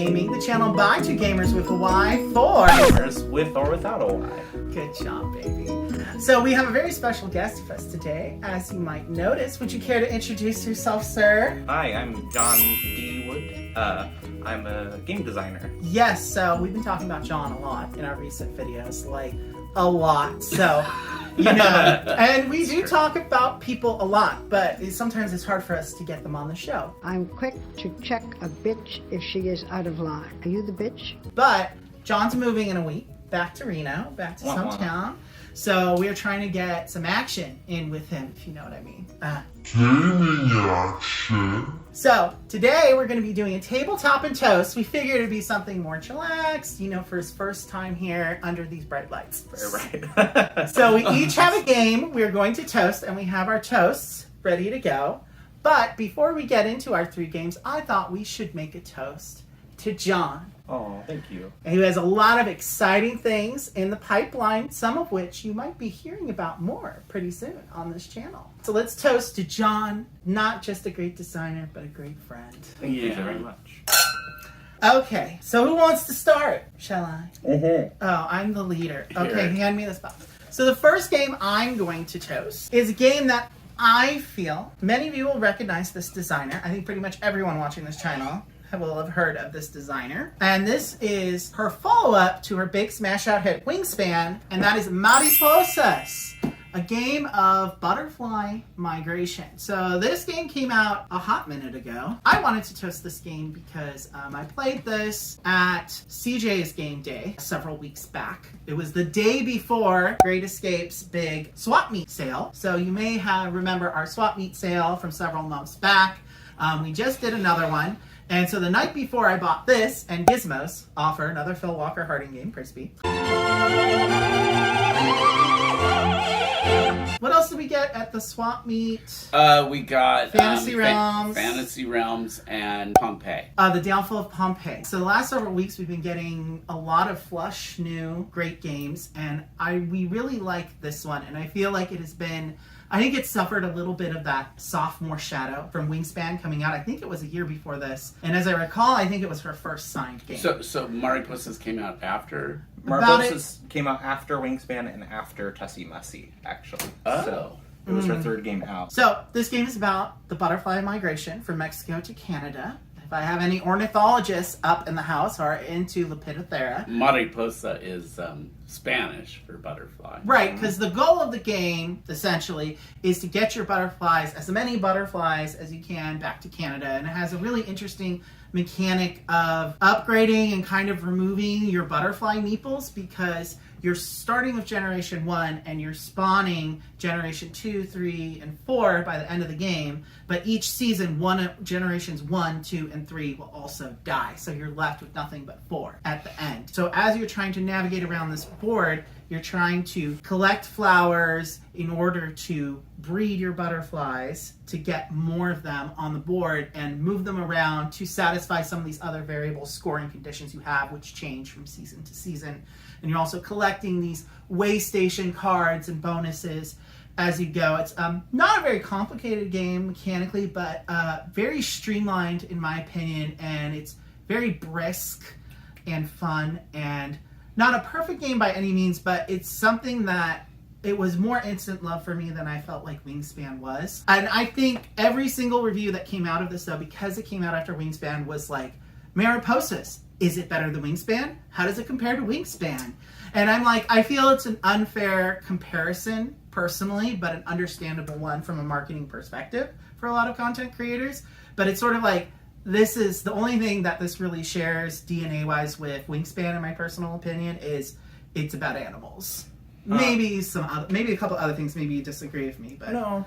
Gaming, the channel by two gamers with a Y for gamers with or without a Y. Good job, baby. So we have a very special guest with us today, as you might notice. Would you care to introduce yourself, sir? Hi, I'm John D. Wood. I'm a game designer. Yes, so we've been talking about John a lot in our recent videos, like a lot. So, you know, and we do talk about people a lot, but sometimes it's hard for us to get them on the show. I'm quick to check a bitch if she is out of line. Are you the bitch? But John's moving in a week back to Reno, back to some town. So we're trying to get some action in with him, if you know what I mean. Gaming action. So today we're going to be doing a tabletop and toast. We figured it'd be something more chillaxed, you know, for his first time here under these bright lights. Right. So we each have a game. We're going to toast, and we have our toasts ready to go. But before we get into our three games, I thought we should make a toast to John. Oh, thank you. And he has a lot of exciting things in the pipeline, some of which you might be hearing about more pretty soon on this channel. So let's toast to John, not just a great designer, but a great friend. Thank you very much. Okay, so who wants to start? Shall I? Mm-hmm. Oh, I'm the leader. Okay, hand me this box. So the first game I'm going to toast is a game that I feel many of you will recognize this designer. I think pretty much everyone watching this channel will have heard of this designer. And this is her follow-up to her big smash-out hit Wingspan, and that is Mariposas, a game of butterfly migration. So this game came out a hot minute ago. I wanted to toast this game because I played this at CJ's Game Day several weeks back. It was the day before Great Escape's big swap meet sale. So you may remember our swap meet sale from several months back. We just did another one. And so the night before I bought this, and Gizmos offer another Phil Walker Harding game, crispy. What else did we get at the swap meet? We got Fantasy Realms. Fantasy Realms and Pompeii. The Downfall of Pompeii. So the last several weeks we've been getting a lot of flush, new, great games, and we really like this one, and I feel like it has been, I think it suffered a little bit of that sophomore shadow from Wingspan coming out. I think it was a year before this. And as I recall, I think it was her first signed game. So Mariposas came out after? Mariposas came out after Wingspan and after Tussie Mussy, actually. Oh. So it was her third game out. So this game is about the butterfly migration from Mexico to Canada. If I have any ornithologists up in the house who are into Lepidoptera. Mariposa is Spanish for butterfly. Right, because the goal of the game, essentially, is to get your butterflies, as many butterflies as you can, back to Canada. And it has a really interesting mechanic of upgrading and kind of removing your butterfly meeples, because you're starting with Generation 1 and you're spawning Generation 2, 3, and 4 by the end of the game, but each season, Generations 1, 2, and 3 will also die, so you're left with nothing but 4 at the end. So as you're trying to navigate around this board, you're trying to collect flowers in order to breed your butterflies to get more of them on the board and move them around to satisfy some of these other variable scoring conditions you have, which change from season to season. And you're also collecting these way station cards and bonuses as you go. It's not a very complicated game mechanically, but very streamlined in my opinion, and it's very brisk and fun, and not a perfect game by any means, but it's something that it was more instant love for me than I felt like Wingspan was. And I think every single review that came out of this, though, because it came out after Wingspan, was like, Mariposas, is it better than Wingspan? How does it compare to Wingspan? And I'm like, I feel it's an unfair comparison, personally, but an understandable one from a marketing perspective for a lot of content creators. But it's sort of like, this is the only thing that this really shares DNA-wise with Wingspan, in my personal opinion, is it's about animals. Maybe a couple other things. Maybe you disagree with me, but no.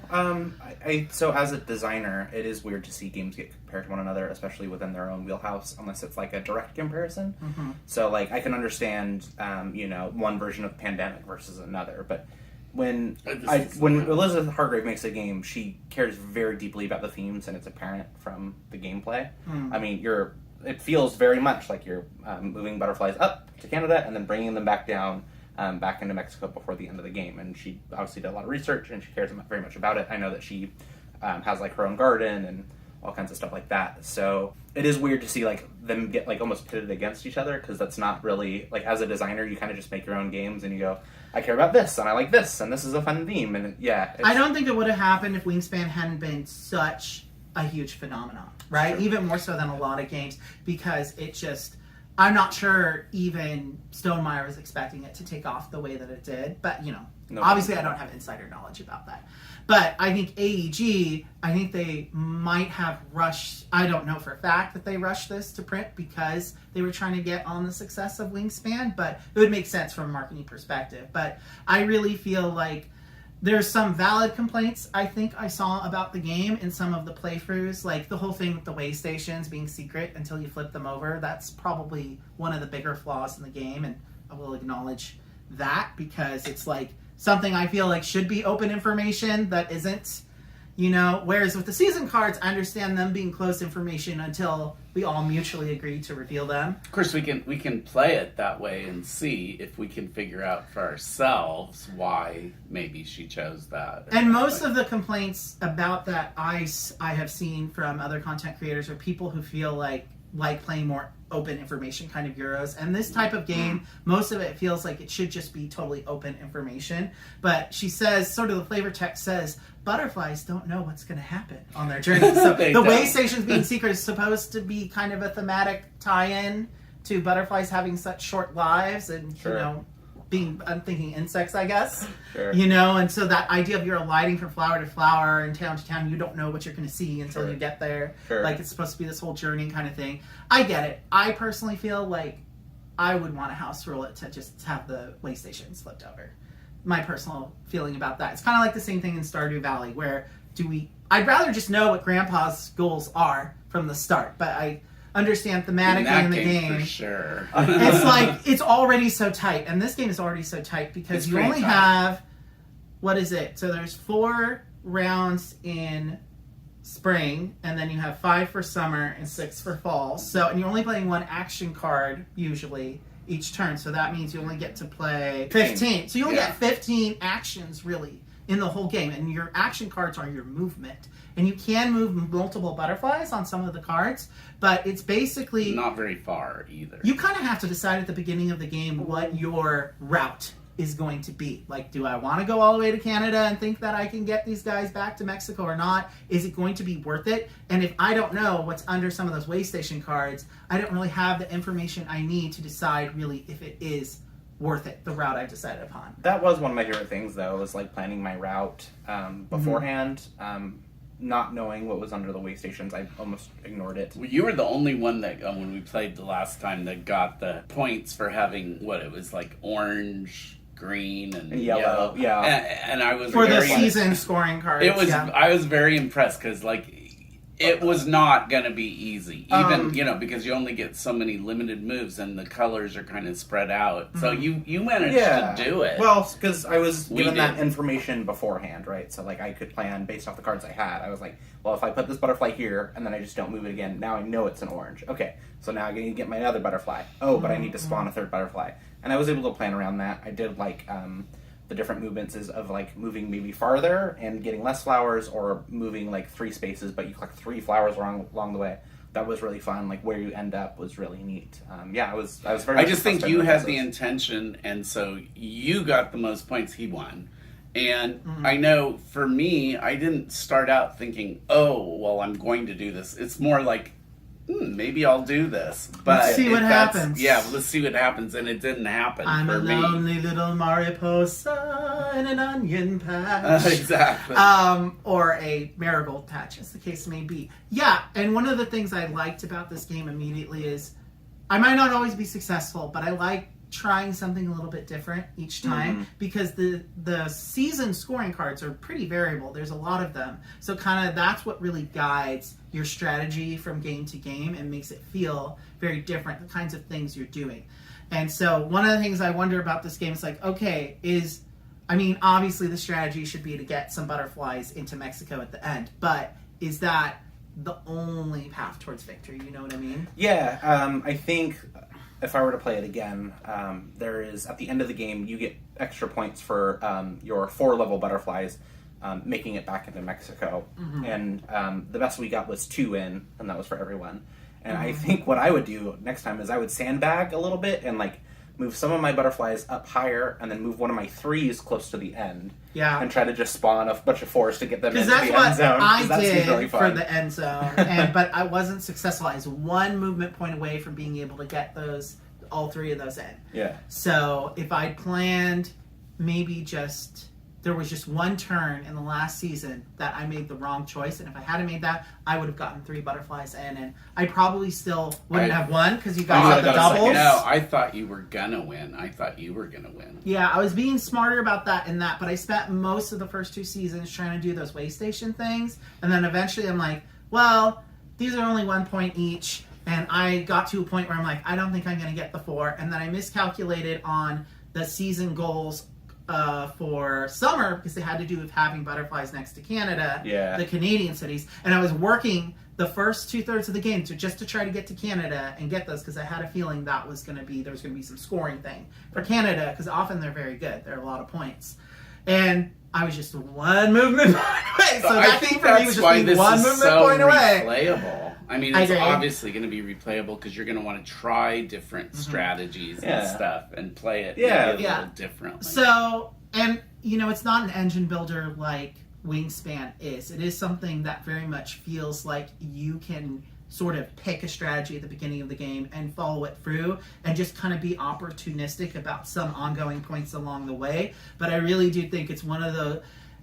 So as a designer, it is weird to see games get compared to one another, especially within their own wheelhouse, unless it's like a direct comparison. Mm-hmm. So like I can understand, one version of Pandemic versus another, but when Elizabeth Hargrave makes a game, she cares very deeply about the themes, and it's apparent from the gameplay. I mean, it feels very much like you're moving butterflies up to Canada and then bringing them back down. Back into Mexico before the end of the game, and she obviously did a lot of research and she cares very much about it. I know that she has like her own garden and all kinds of stuff like that. So it is weird to see like them get like almost pitted against each other, because that's not really like, as a designer, you kind of just make your own games and you go, I care about this and I like this and this is a fun theme, and I don't think it would have happened if Wingspan hadn't been such a huge phenomenon, right? Sure. Even more so than a lot of games, because it just, I'm not sure even Stonemaier was expecting it to take off the way that it did, but you know, obviously I don't have insider knowledge about that. But I think AEG, I think they might have rushed, I don't know for a fact that they rushed this to print because they were trying to get on the success of Wingspan, but it would make sense from a marketing perspective. But I really feel like there's some valid complaints I think I saw about the game in some of the playthroughs, like the whole thing with the way stations being secret until you flip them over. That's probably one of the bigger flaws in the game, and I will acknowledge that, because it's like something I feel like should be open information that isn't, you know, whereas with the season cards, I understand them being closed information until we all mutually agree to reveal them. Of course, we can play it that way and see if we can figure out for ourselves why maybe she chose that. And most of the complaints about that I have seen from other content creators are people who feel like playing more open information kind of Euros. And this type of game, most of it feels like it should just be totally open information. But she says, sort of the flavor text says, butterflies don't know what's going to happen on their journey. So the way stations being secret is supposed to be kind of a thematic tie-in to butterflies having such short lives and, you know, being, I'm thinking insects, I guess. Sure. You know, and so that idea of you're alighting from flower to flower and town to town, you don't know what you're going to see until you get there. Sure. Like, it's supposed to be this whole journey kind of thing. I get it. I personally feel like I would want to house rule it to just have the way stations flipped over. My personal feeling about that. It's kind of like the same thing in Stardew Valley, where I'd rather just know what Grandpa's goals are from the start, but I understand thematically in the game. For sure. It's like, it's already so tight, and this game is already so tight because you only have, what is it? So there's 4 rounds in spring, and then you have 5 for summer and 6 for fall. So, and you're only playing 1 action card usually each turn, so that means you only get to play 15. So you only get 15 actions really in the whole game, and your action cards are your movement. And you can move multiple butterflies on some of the cards, but it's basically not very far either. You kind of have to decide at the beginning of the game what your route is going to be. Like, do I want to go all the way to Canada and think that I can get these guys back to Mexico or not? Is it going to be worth it? And if I don't know what's under some of those way station cards, I don't really have the information I need to decide really if it is worth it, the route I've decided upon. That was one of my favorite things, though, was like planning my route beforehand. Not knowing what was under the way stations, I almost ignored it. Well, you were the only one that, when we played the last time, that got the points for having, what, it was like orange, green, and yellow. Yeah. And I was for very, the season scoring cards. It was. Yeah. I was very impressed because, like, it was not going to be easy. Even, you know, because you only get so many limited moves and the colors are kind of spread out. So you managed to do it. Well, because I was given that information beforehand, right? So, like, I could plan based off the cards I had. I was like, well, if I put this butterfly here and then I just don't move it again, now I know it's an orange. Okay, so now I need to get my other butterfly. Oh, but I need to spawn a 3rd butterfly. And I was able to plan around that. I did, like, the different movements is of like moving maybe farther and getting less flowers, or moving like 3 spaces but you collect 3 flowers along the way. That was really fun. Like, where you end up was really neat. I was very. I just think you had the intention, and so you got the most points. He won. And I know for me, I didn't start out thinking, oh, well, I'm going to do this. It's more like, maybe I'll do this. But let's see what happens. Yeah, let's see what happens. And it didn't happen I'm for a me. lonely little Mariposa in an onion patch. Exactly. Or a marigold patch, as the case may be. Yeah, and one of the things I liked about this game immediately is I might not always be successful, but I like trying something a little bit different each time, because the season scoring cards are pretty variable. There's a lot of them. So kind of that's what really guides your strategy from game to game and makes it feel very different, the kinds of things you're doing. And so one of the things I wonder about this game is like, okay, obviously the strategy should be to get some butterflies into Mexico at the end, but is that the only path towards victory? You know what I mean? Yeah, I think if I were to play it again, there is, at the end of the game, you get extra points for your 4 level butterflies. making it back into Mexico. Mm-hmm. And the best we got was 2 in, and that was for everyone. And Mm-hmm. I think what I would do next time is I would sandbag a little bit and like move some of my butterflies up higher, and then move one of my 3s close to the end. Yeah. And try to just spawn a bunch of 4s to get them into Because the that's end what zone. 'cause I that seems did really for fun. the end zone, but I wasn't successful. I was 1 movement point away from being able to get all 3 of those in. Yeah. So if I'd planned maybe there was just 1 turn in the last season that I made the wrong choice, and if I hadn't made that, I would have gotten 3 butterflies in, and I probably still wouldn't have won because you guys Oh, had the that was doubles. No, I thought you were gonna win. Yeah, I was being smarter about that and that, but I spent most of the first 2 seasons trying to do those way station things, and then eventually I'm like, well, these are only 1 point each, and I got to a point where I'm like, I don't think I'm going to get the 4, and then I miscalculated on the season goals for summer because they had to do with having butterflies next to Canada, the Canadian cities, and I was working the first 2/3 of the game just to try to get to Canada and get those because I had a feeling there was going to be some scoring thing for Canada because often they're very good. They're a lot of points, and I was just 1 movement away. So I that think thing for me was that's just why being this 1 is movement so point away. replayable. I mean, I it's agree. obviously going to be replayable because you're going to want to try different strategies and stuff and play it maybe a little differently. So, and it's not an engine builder like Wingspan is. It is something that very much feels like you can sort of pick a strategy at the beginning of the game and follow it through and just kind of be opportunistic about some ongoing points along the way. But I really do think it's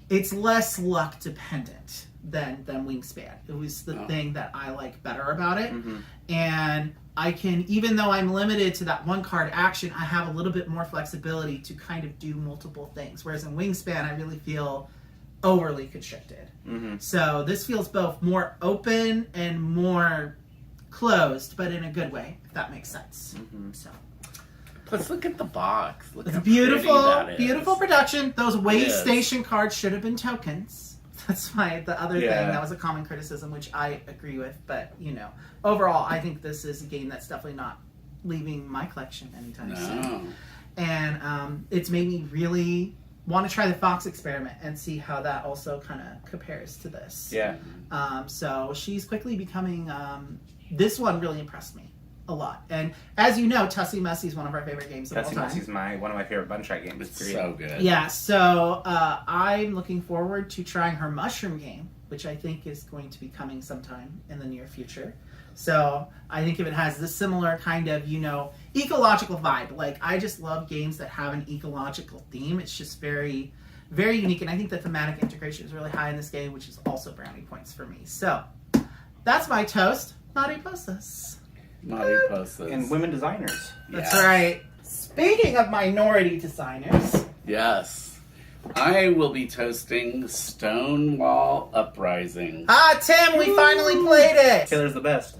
it's less luck dependent than Wingspan. It was the thing that I like better about it. Mm-hmm. And I can, even though I'm limited to that 1 card action, I have a little bit more flexibility to kind of do multiple things. Whereas in Wingspan, I really feel overly constricted. Mm-hmm. So this feels both more open and more closed, but in a good way, if that makes sense. Mm-hmm. So Let's look at the box. Look it's how beautiful, pretty that is. beautiful production. Those way is. station cards should have been tokens. That's the other thing Yeah. that was a common criticism, which I agree with. But overall, I think this is a game that's definitely not leaving my collection anytime soon. No. And it's made me really want to try the Fox experiment and see how that also kind of compares to this. Yeah. So she's quickly becoming. This one really impressed me a lot. And as you know, Tussie Mussy is one of our favorite games of all Tussie time. Mussy's one of my favorite Bunchite games. It's so good. Yeah, so I'm looking forward to trying her mushroom game, which I think is going to be coming sometime in the near future. So I think if it has this similar kind of, ecological vibe, like I just love games that have an ecological theme. It's just very, very unique. And I think the thematic integration is really high in this game, which is also brownie points for me. So that's my toast. Mariposas. Mariposas. And women designers. That's Yes. right. Speaking of minority designers. Yes. I will be toasting Stonewall Uprising. Tim, we finally played it. Taylor's the best.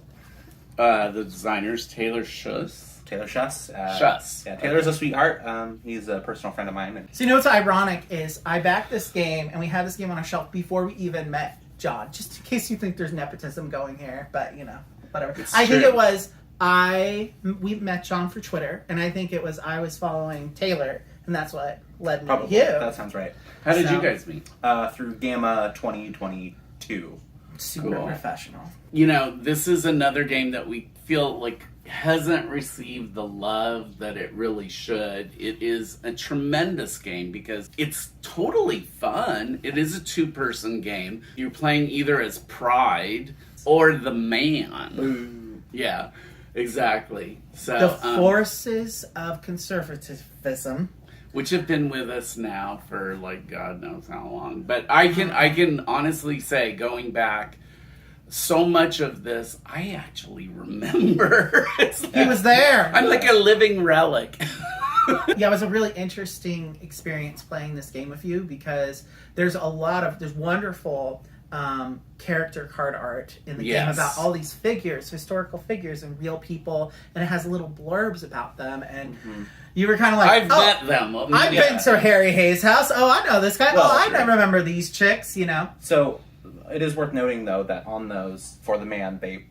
The designer's Taylor Schuss. Taylor Schuss. Schuss. Yeah, Taylor's a sweetheart. He's a personal friend of mine. And So what's ironic is I backed this game and we had this game on our shelf before we even met John, just in case you think there's nepotism going here, but whatever. It's I think true. it was we met John for Twitter, and I think it was I was following Taylor, and that's what led me probably. to you. That sounds right. How did So- you guys meet? Through Gamma 2022. Super Cool. professional. This is another game that we feel like hasn't received the love that it really should. It is a tremendous game because it's totally fun. It is a 2-person game. You're playing either as Pride or the Man. Yeah, exactly. So The forces of conservatism. which have been with us now for like God knows how long. But I can honestly say, going back, so much of this I actually remember. He was there. I'm like a living relic. Yeah, it was a really interesting experience playing this game with you because there's wonderful character card art in the game Yes. about all these figures, historical figures and real people, and it has little blurbs about them, and you were kind of like, I've met them. I've been to Harry Hayes' house. Oh, I know this guy. Well, I sure. remember these chicks, So it is worth noting, though, that on those, for the Man, they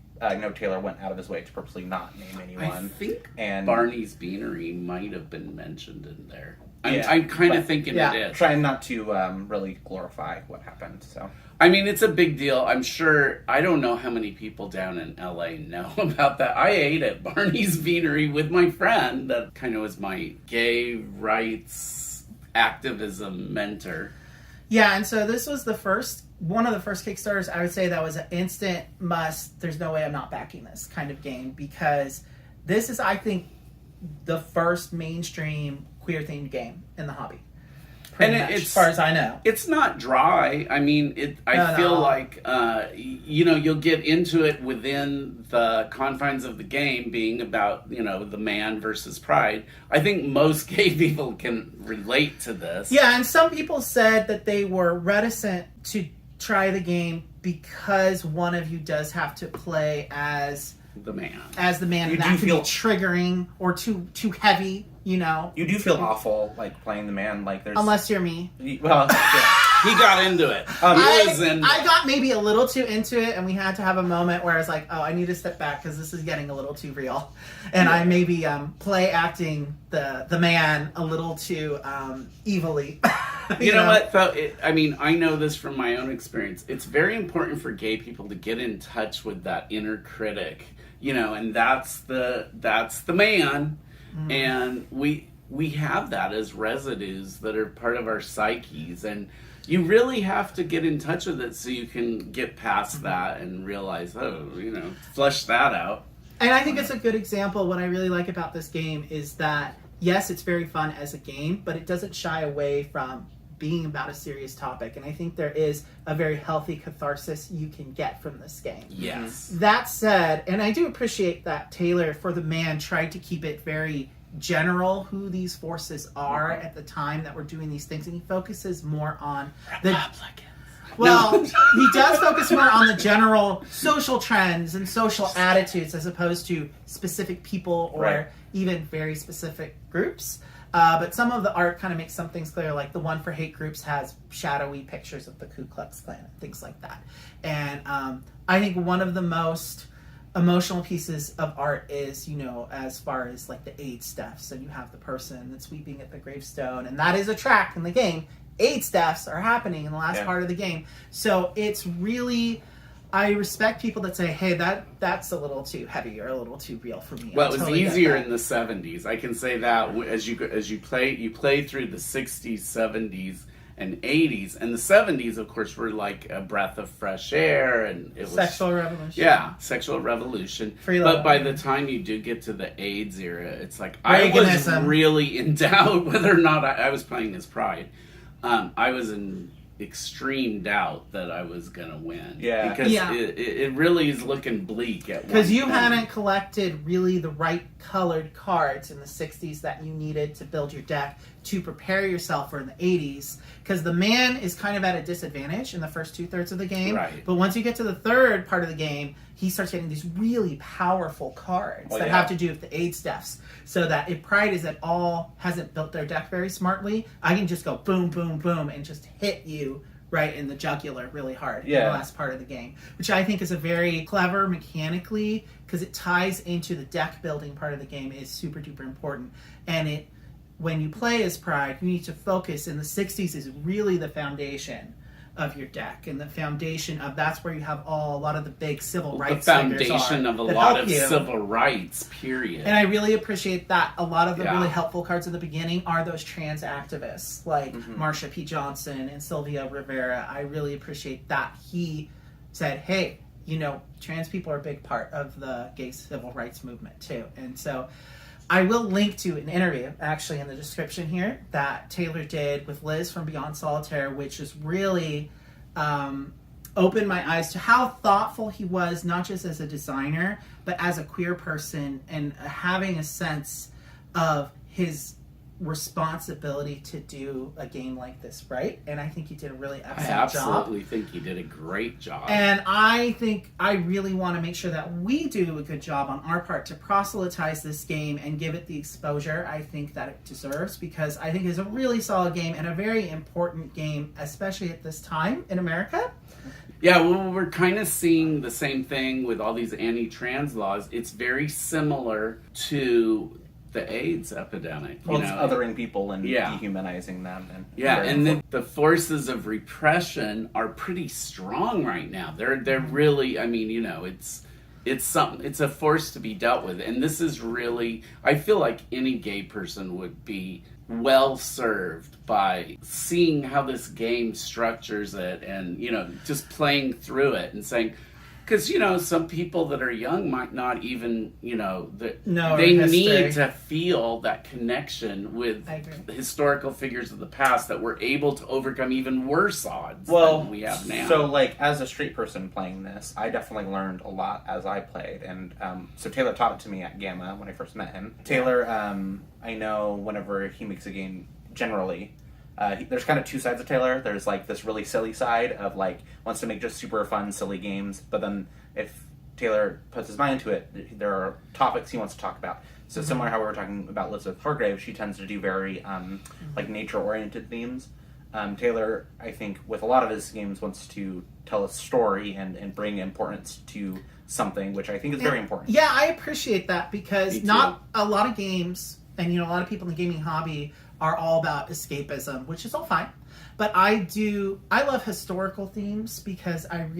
Taylor went out of his way to purposely not name I anyone. think And Barney's Beanery might have been mentioned in there. I'm kind of thinking yeah. it is. Trying not to really glorify what happened. So I mean, it's a big deal. I'm sure, I don't know how many people down in LA know about that. I ate at Barney's Beanery with my friend that kind of was my gay rights activism mentor. Yeah, and so this was one of the first Kickstarters I would say that was an instant must. There's no way I'm not backing this kind of game, because this is, I think, the first mainstream queer themed game in the hobby. Pretty much, as far as I know. It's not dry. I mean, I feel like, you'll get into it within the confines of the game being about, the man versus pride. I think most gay people can relate to this. Yeah, and some people said that they were reticent to try the game because one of you does have to play as the man. And that could be triggering or too heavy, You do feel awful, like, playing the man. Like, there's... Unless you're me. Well, yeah. He got into it. I got maybe a little too into it, and we had to have a moment where I was like, oh, I need to step back because this is getting a little too real. And I maybe play acting the man a little too evilly. You know what, though? I know this from my own experience. It's very important for gay people to get in touch with that inner critic, and that's the man. Mm. And we have that as residues that are part of our psyches, and you really have to get in touch with it so you can get past that and realize, flush that out. And I think it's a good example. What I really like about this game is that, yes, it's very fun as a game, but it doesn't shy away from being about a serious topic. And I think there is a very healthy catharsis you can get from this game. Yes. That said, and I do appreciate that Taylor, for the man, tried to keep it very general who these forces are at the time that we're doing these things, and he focuses more on the Republicans. Well, he does focus more on the general social trends and social attitudes as opposed to specific people or even very specific groups. But some of the art kind of makes some things clear, like the one for hate groups has shadowy pictures of the Ku Klux Klan and things like that. And I think one of the most emotional pieces of art is, as far as like the AIDS deaths. So you have the person that's weeping at the gravestone, and that is a track in the game. AIDS deaths are happening in the last part of the game. So it's really, I respect people that say, hey, that's a little too heavy or a little too real for me. Well, it was easier in the 70s. I can say that as you play through the 60s, 70s, and 80s. And the 70s, of course, were like a breath of fresh air, and it was sexual revolution. Yeah, sexual revolution. But by the time you do get to the AIDS era, it's like Reaganism. I was really in doubt whether or not I was playing as Pride. I was in extreme doubt that I was gonna win. Yeah, because it really is looking bleak at because you hadn't collected really the right colored cards in the 60s that you needed to build your deck to prepare yourself for in the 80s. Because the man is kind of at a disadvantage in the first 2/3 of the game, but once you get to the third part of the game, he starts getting these really powerful cards that have to do with the AIDS deaths. So that if Pride is at all hasn't built their deck very smartly, I can just go boom, boom, boom, and just hit you right in the jugular really hard in the last part of the game, which I think is a very clever mechanically, because it ties into the deck building part of the game is super duper important. And when you play as Pride, you need to focus, and the 60s is really the foundation of your deck, and the foundation of that's where you have a lot of the big civil rights. The foundation of a lot of civil rights, period. And I really appreciate that. A lot of the really helpful cards in the beginning are those trans activists like Marsha P. Johnson and Sylvia Rivera. I really appreciate that he said, hey, trans people are a big part of the gay civil rights movement too. And so I will link to an interview, actually, in the description here that Taylor did with Liz from Beyond Solitaire, which just really opened my eyes to how thoughtful he was, not just as a designer, but as a queer person, and having a sense of his responsibility to do a game like this right. And I think he did a really excellent job. I absolutely think he did a great job. And I think I really want to make sure that we do a good job on our part to proselytize this game and give it the exposure I think that it deserves, because I think it's a really solid game and a very important game, especially at this time in America. Yeah, well, we're kind of seeing the same thing with all these anti-trans laws. It's very similar to the AIDS epidemic. Well, it's othering people and Yeah. dehumanizing them. And Yeah, and the forces of repression are pretty strong right now. They're really, I mean, it's something. It's a force to be dealt with, and this is really. I feel like any gay person would be well served by seeing how this game structures it, and just playing through it and saying. Because, some people that are young might not even, they need to feel that connection with historical figures of the past that were able to overcome even worse odds than we have now. So, as a straight person playing this, I definitely learned a lot as I played. And so Taylor taught it to me at Gamma when I first met him. Taylor, I know whenever he makes a game, generally... there's kind of two sides of Taylor. There's this really silly side of wants to make just super fun, silly games. But then if Taylor puts his mind into it, there are topics he wants to talk about. So similar to how we were talking about Elizabeth Hargrave, she tends to do very nature-oriented themes. Taylor, I think, with a lot of his games, wants to tell a story and bring importance to something, which I think is very important. Yeah, I appreciate that because not a lot of games, and a lot of people in the gaming hobby are all about escapism, which is all fine. But I love historical themes because I'm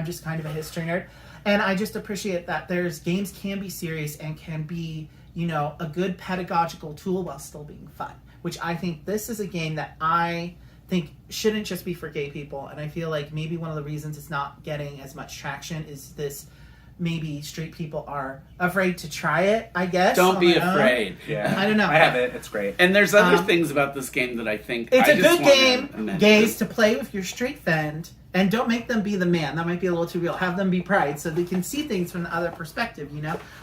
just kind of a history nerd. And I just appreciate that games can be serious and can be, a good pedagogical tool while still being fun. Which I think this is a game that I think shouldn't just be for gay people. And I feel like maybe one of the reasons it's not getting as much traction is this. Maybe straight people are afraid to try it, I guess. Don't be afraid. Yeah. I don't know. I have it. It's great. And there's other things about this game that I think... It's a good game, gays, to play with your straight friend. And don't make them be the man. That might be a little too real. Have them be pride so they can see things from the other perspective,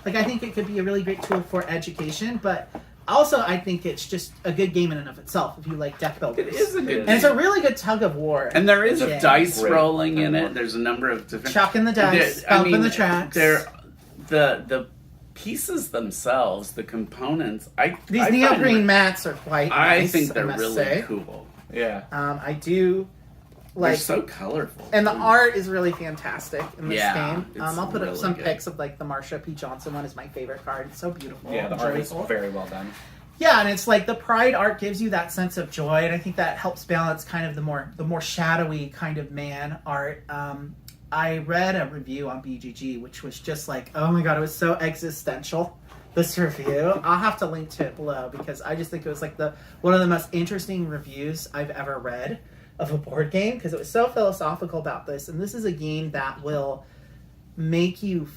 I think it could be a really great tool for education, but... Also, I think it's just a good game in and of itself if you like deck builders. It is a good game. And it's a really good tug of war. And there is a dice rolling in it. There's a number of different... Chucking the dice, bumping the tracks. The pieces themselves, the components... These neoprene mats are quite nice, I think they're really say. cool. Yeah. I do... They're so colorful. And the art is really fantastic in this game. It's I'll put up really some good. pics of the Marsha P. Johnson one is my favorite card. It's so beautiful. Yeah, the art is very well done. Yeah, and it's the pride art gives you that sense of joy, and I think that helps balance kind of the more shadowy kind of man art. I read a review on BGG, which was just oh my god, it was so existential. This review, I'll have to link to it below because I just think it was one of the most interesting reviews I've ever read of a board game because it was so philosophical about this, and this is a game that will make you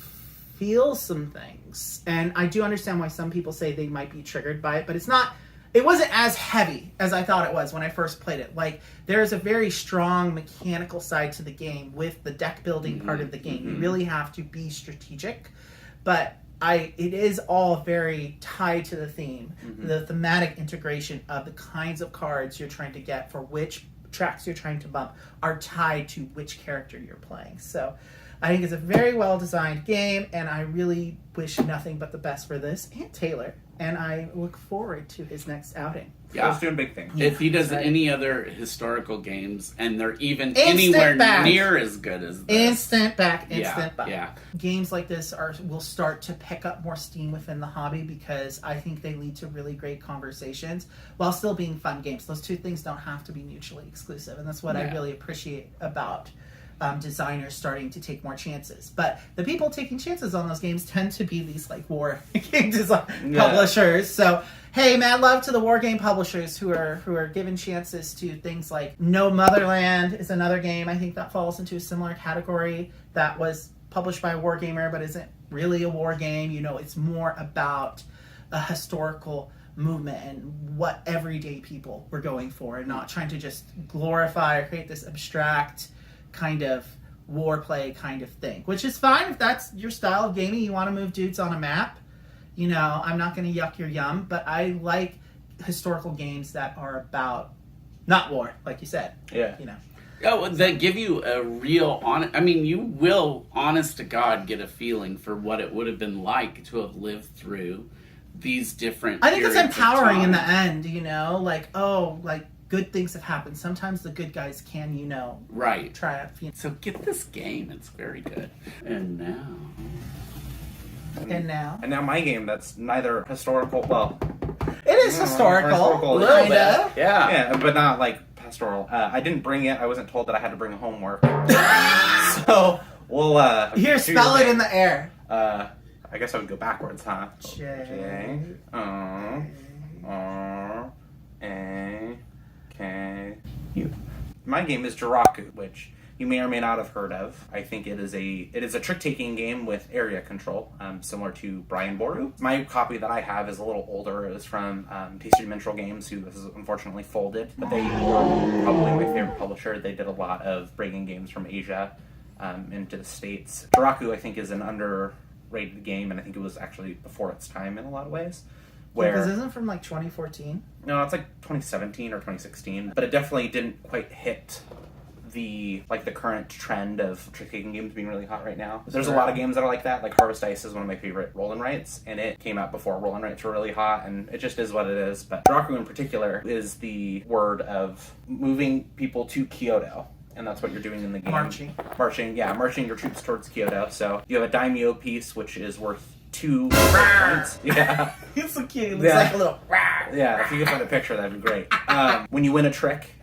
feel some things. And I do understand why some people say they might be triggered by it, but it wasn't as heavy as I thought it was when I first played it. There's a very strong mechanical side to the game with the deck building part of the game. You really have to be strategic, but it is all very tied to the theme. The thematic integration of the kinds of cards you're trying to get for which tracks you're trying to bump are tied to which character you're playing. So I think it's a very well designed game, and I really wish nothing but the best for this and Taylor, and I look forward to his next outing. Yeah, he's doing big things. If he does any other historical games and they're even Instant anywhere back. near as good as this. Instant back. Yeah. Games like this will start to pick up more steam within the hobby because I think they lead to really great conversations while still being fun games. Those two things don't have to be mutually exclusive, and that's what I really appreciate about designers starting to take more chances. But the people taking chances on those games tend to be these war game design publishers. So hey, mad love to the war game publishers who are giving chances to things like No Motherland is another game I think that falls into a similar category that was published by a war gamer but isn't really a war game. It's more about a historical movement and what everyday people were going for and not trying to just glorify or create this abstract kind of war play kind of thing, which is fine if that's your style of gaming. You want to move dudes on a map, I'm not going to yuck your yum, but I like historical games that are about not war, like you said. That give you a real you will honest to God get a feeling for what it would have been like to have lived through these different I think it's periods of empowering in the time. end, good things have happened. Sometimes the good guys can, right. try it. So get this game. It's very good. And now... And now? And now my game that's neither historical, well... It is historical. A little Kind bit. of. Yeah, but not like pastoral. I didn't bring it. I wasn't told that I had to bring homework. So, we'll... Here, spell it in the air. I guess I would go backwards, huh? J. R A K U. My game is Joraku, which you may or may not have heard of. I think it is a trick-taking game with area control, similar to Brian Boru. My copy that I have is a little older. It was from Tasty Dimensional Games, who has unfortunately folded, but they were probably my favorite publisher. They did a lot of bringing games from Asia into the States. Joraku, I think, is an underrated game, and I think it was actually before its time in a lot of ways. Because it isn't from like 2014? No, it's like 2017 or 2016, but it definitely didn't quite hit the current trend of trick-taking games being really hot right now. There's a lot of games that are like that. Like Harvest Ice is one of my favorite roll and writes, and it came out before roll and writes were really hot, and it just is what it is. But Joraku in particular is the word of moving people to Kyoto. And that's what you're doing in the game. Marching your troops towards Kyoto. So you have a daimyo piece, which is worth 2 points. Yeah. It's so cute. It looks like a little... Yeah, if you could find a picture, that'd be great. When you win a trick,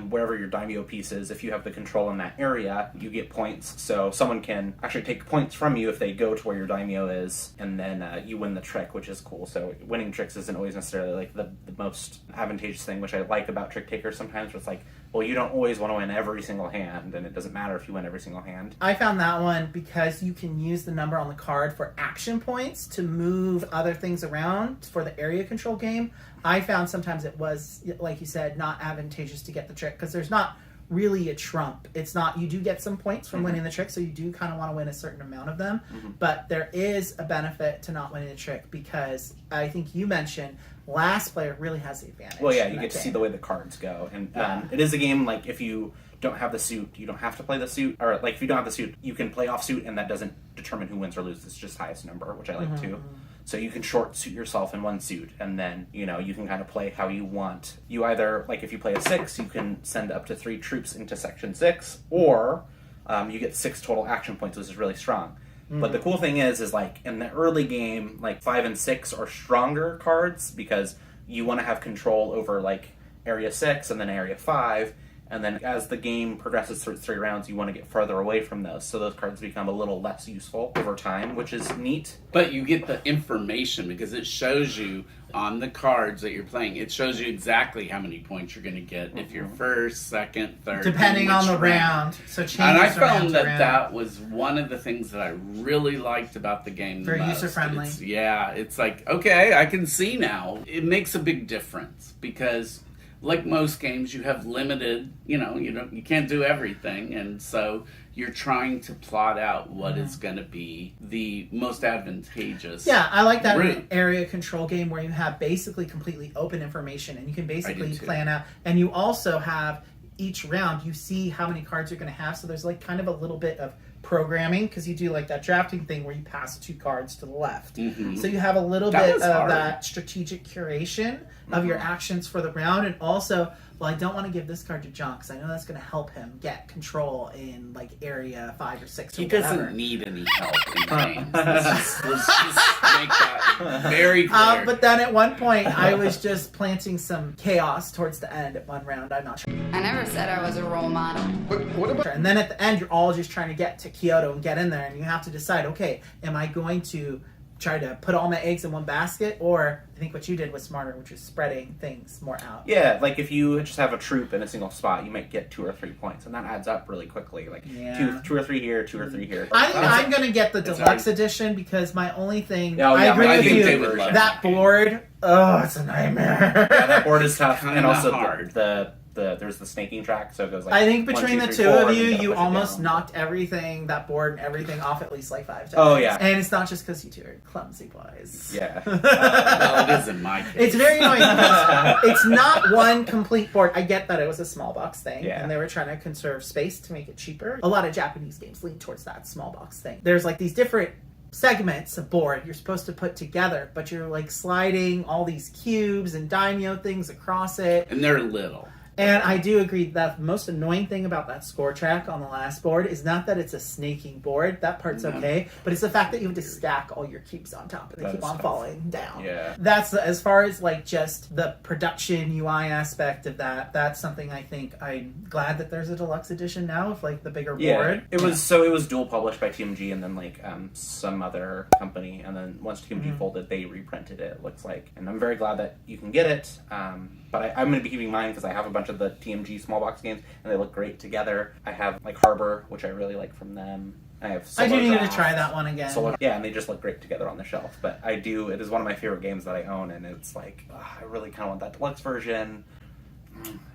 wherever your daimyo piece is, if you have the control in that area, you get points. So someone can actually take points from you if they go to where your daimyo is, and then you win the trick, which is cool. So winning tricks isn't always necessarily like the most advantageous thing, which I like about trick takers sometimes, where it's like, well, you don't always want to win every single hand, and it doesn't matter if you win every single hand. I found that one because you can use the number on the card for action points to move other things around for the area control game. I found sometimes it was, like you said, not advantageous to get the trick because there's not really a trump. It's not, you do get some points from winning the trick, so you do kind of want to win a certain amount of them, but there is a benefit to not winning the trick because I think you mentioned last player really has the advantage. Well, yeah, you get to see the way the cards go, and it is a game like if you don't have the suit, you don't have to play the suit, or like if you don't have the suit, you can play off suit, and that doesn't determine who wins or loses. It's just highest number, which I like too. So you can short suit yourself in one suit, and then, you know, you can kind of play how you want. You either, like if you play a 6, you can send up to 3 troops into section 6, or you get 6 total action points, which is really strong. But the cool thing is like in the early game, like 5 and 6 are stronger cards because you want to have control over like area 6 and then area 5. And then as the game progresses through 3 rounds, you want to get further away from those. So those cards become a little less useful over time, which is neat. But you get the information because it shows you on the cards that you're playing. It shows you exactly how many points you're going to get if you're first, second, third. Depending on the round. So changes and I found that round. that was one of the things that I really liked about the game the Very most. user-friendly. It's like, okay, I can see now. It makes a big difference because like most games, you have limited, you can't do everything, and so you're trying to plot out what is going to be the most advantageous. Yeah, I like that route. Area control game where you have basically completely open information, and you can basically too. plan out, and you also have each round, you see how many cards you're going to have, so there's like kind of a little bit of programming because you do like that drafting thing where you pass 2 cards to the left. So you have a little bit of that strategic curation of your actions for the round, and also, well, I don't want to give this card to John because I know that's going to help him get control in like area 5 or 6 or He whatever. doesn't need any help in games. Let's just make that very clear. But then at one point, I was just planting some chaos towards the end at one round. I'm not sure. I never said I was a role model. And then at the end, you're all just trying to get to Kyoto and get in there, and you have to decide, okay, am I going to try to put all my eggs in one basket, or I think what you did was smarter, which is spreading things more out. Yeah, like if you just have a troop in a single spot, you might get 2 or 3 points, and that adds up really quickly. Like 2 or 3 here, 2 or 3 here. I think I'm going to get the deluxe edition because my only thing, Oh, I yeah, agree I with think you, they would love that board, it's a nightmare. Yeah, that board is tough, Kinda and also hard. there's the snaking track, so it goes like I think 1, between 2, the 3, two 4, of and you, gotta you push it almost down. knocked everything, that board and everything off at least like 5 times. Oh, yeah. And it's not just because you two are clumsy boys. Yeah. Well, it is in my case. It's very annoying because it's not one complete board. I get that it was a small box thing, Yeah. and they were trying to conserve space to make it cheaper. A lot of Japanese games lean towards that small box thing. There's like these different segments of board you're supposed to put together, but you're like sliding all these cubes and daimyo things across it. And they're little. And I do agree that the most annoying thing about that score track on the last board is not that it's a snaking board. That part's okay. But it's the fact that you have to stack all your cubes on top and they keep on falling down. Yeah. That's, as far as like just the production UI aspect of that, that's something I think I'm glad that there's a deluxe edition now with like the bigger board. It was dual published by TMG and then like some other company, and then once TMG folded, they reprinted it looks like, and I'm very glad that you can get it. But I'm going to be keeping mine because I have a bunch of the TMG small box games and they look great together. I have like Harbor, which I really like from them. I have I do need to Draft, try that one again. Yeah, and they just look great together on the shelf. But it is one of my favorite games that I own, and it's like I really kind of want that deluxe version.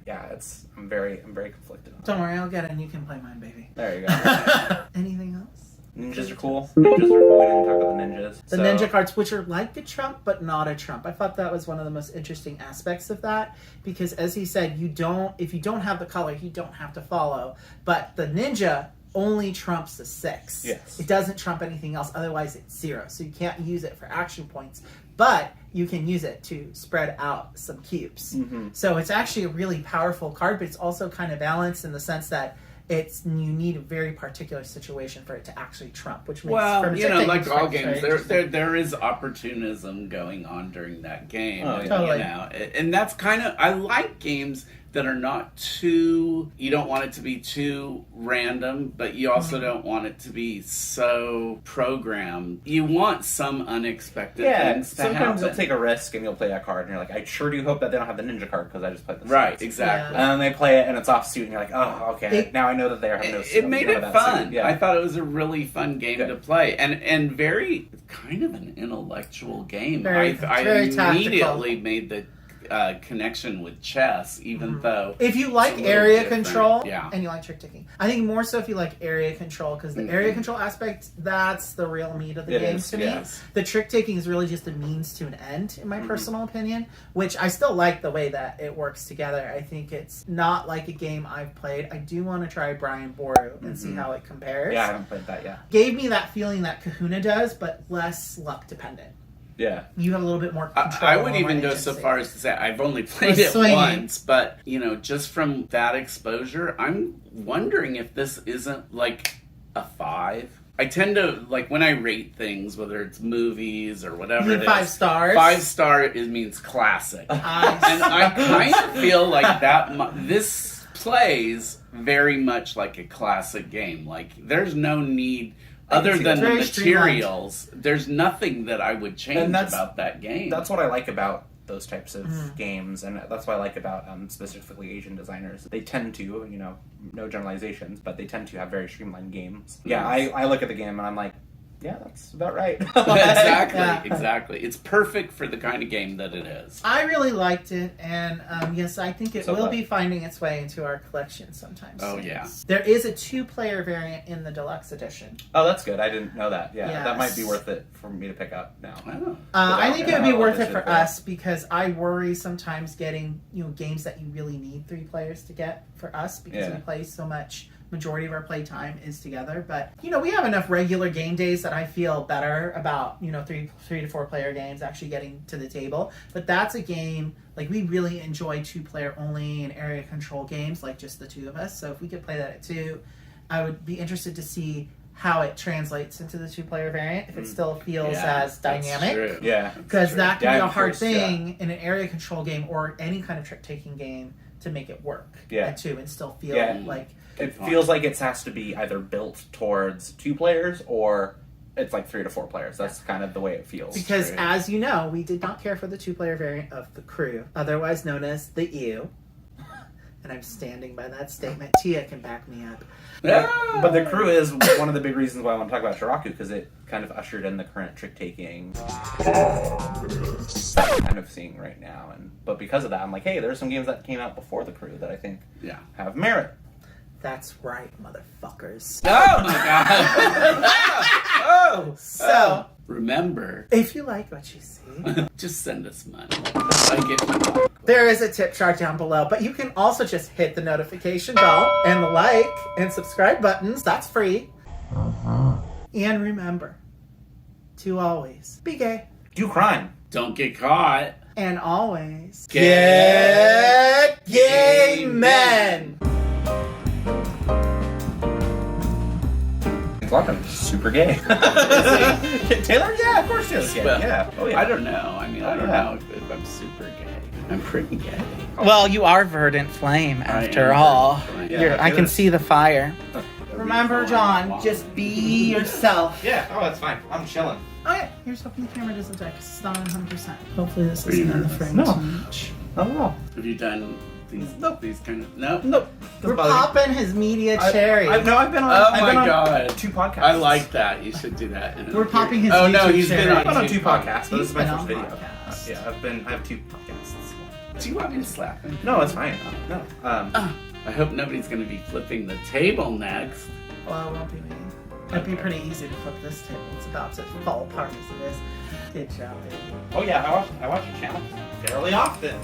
Yeah, I'm very conflicted on it. Don't worry, I'll get it and you can play mine, baby. There you go. Anything else? Ninjas are cool. Ninjas are cool. We didn't talk about the ninjas. The ninja cards, which are like a trump, but not a trump. I thought that was one of the most interesting aspects of that, because as he said, if you don't have the color, you don't have to follow. But the ninja only trumps a 6. Yes. It doesn't trump anything else, otherwise it's 0. So you can't use it for action points, but you can use it to spread out some cubes. Mm-hmm. So it's actually a really powerful card, but it's also kind of balanced in the sense that you need a very particular situation for it to actually trump, which makes like all games, there is opportunism going on during that game. Oh, yeah. Totally. And that's kind of, I like games that are not too, you don't want it to be too random, but you also don't want it to be so programmed. You want some unexpected things to happen. Sometimes you'll take a risk and you'll play a card and you're like, I sure do hope that they don't have the ninja card because I just played this. Right, exactly. Yeah. And then they play it and it's off suit and you're like, oh, okay, now I know that they have no suit. It made it fun. Yeah. I thought it was a really fun game to play, and very kind of an intellectual game. Very I tactical. immediately made the connection with chess, even though if you like it's a little area different. control Yeah. and you like trick taking, I think more so if you like area control, because the area control aspect, that's the real meat of the game to me. Yes. The trick taking is really just a means to an end, in my personal opinion, which I still like the way that it works together. I think it's not like a game I've played. I do want to try Brian Boru and see how it compares. Yeah, I haven't played that yet. Gave me that feeling that Kahuna does, but less luck dependent. Yeah. You have a little bit more control. I would even over go so agency. far as to say I've only played it swinging. once, but just from that exposure, I'm wondering if this isn't like a 5. I tend to, like, when I rate things, whether it's movies or whatever You it mean is, 5 stars? 5-star means classic. And I kind of feel like this plays very much like a classic game. Like, there's no need, other than the very materials, there's nothing that I would change And about that game. That's what I like about those types of games, and that's what I like about specifically Asian designers. They tend to, no generalizations, but they tend to have very streamlined games. Yeah, I look at the game and I'm like, yeah, that's about right. Exactly. It's perfect for the kind of game that it is. I really liked it, and yes, I think it So will glad. be finding its way into our collection sometime Oh, soon. yeah. There is a 2-player variant in the deluxe edition. Oh, that's good. I didn't know that. Yeah, Yes. that might be worth it for me to pick up now. Oh. I think it would be Yeah, worth it edition for for us, because I worry sometimes getting games that you really need 3 players to get for us, because we play so much. Majority of our play time is together, but we have enough regular game days that I feel better about 3 to 4 player games actually getting to the table. But that's a game, like, we really enjoy 2-player only and area control games, like just the 2 of us. So if we could play that at 2, I would be interested to see how it translates into the 2-player variant, if it still feels as dynamic. True. Yeah. Because that can be a I'm hard curious, thing in an area control game or any kind of trick-taking game to make it work at 2 and still feel like... It feels like it has to be either built towards 2 players or it's like 3 to 4 players. That's kind of the way it feels. Because, as you know, we did not care for the 2-player variant of the Crew, otherwise known as the EU. And I'm standing by that statement. Tia can back me up. But the Crew is one of the big reasons why I want to talk about Joraku, because it kind of ushered in the current trick-taking kind of seeing right now. But because of that, I'm like, hey, there's some games that came out before the Crew that I think have merit. That's right, motherfuckers. Oh my god! So, remember, if you like what you see, just send us money. Like it. There is a tip jar down below, but you can also just hit the notification bell and the like and subscribe buttons. That's free. And remember to always be gay. Do crime. Don't get caught. And always, Get gay men! I'm super gay. Taylor? Yeah, of course Taylor's gay. Well, Yeah. Oh, yeah. I don't know. I mean, I don't know if I'm super gay. I'm pretty gay. Well, you are verdant flame I after am all. verdant flame. Yeah, I can see the fire. Remember, John, Wow. just be yourself. Yeah, oh, that's fine. I'm chilling. Oh yeah, here's hoping the camera doesn't die because it's not 100%. Hopefully this Are you isn't in the nervous? frame No. too much. Oh, wow. Have you done these? Nope. These kind of no. Nope. We're popping his media cherry. I've been on. Oh I've been my on god! 2 podcasts. I like that. You should do that. We're popping his Oh no, YouTube he's been cherry. I've been on 2 two podcasts, but this is my He's first been video. on podcasts. Yeah, I have 2 podcasts. Do you want me to slap him? No, it's fine. No. I hope nobody's going to be flipping the table next. Well, it won't be me. It'd be pretty easy to flip this table. It's about to fall apart as it is. Good job, baby. Oh yeah, I watch your channel fairly often.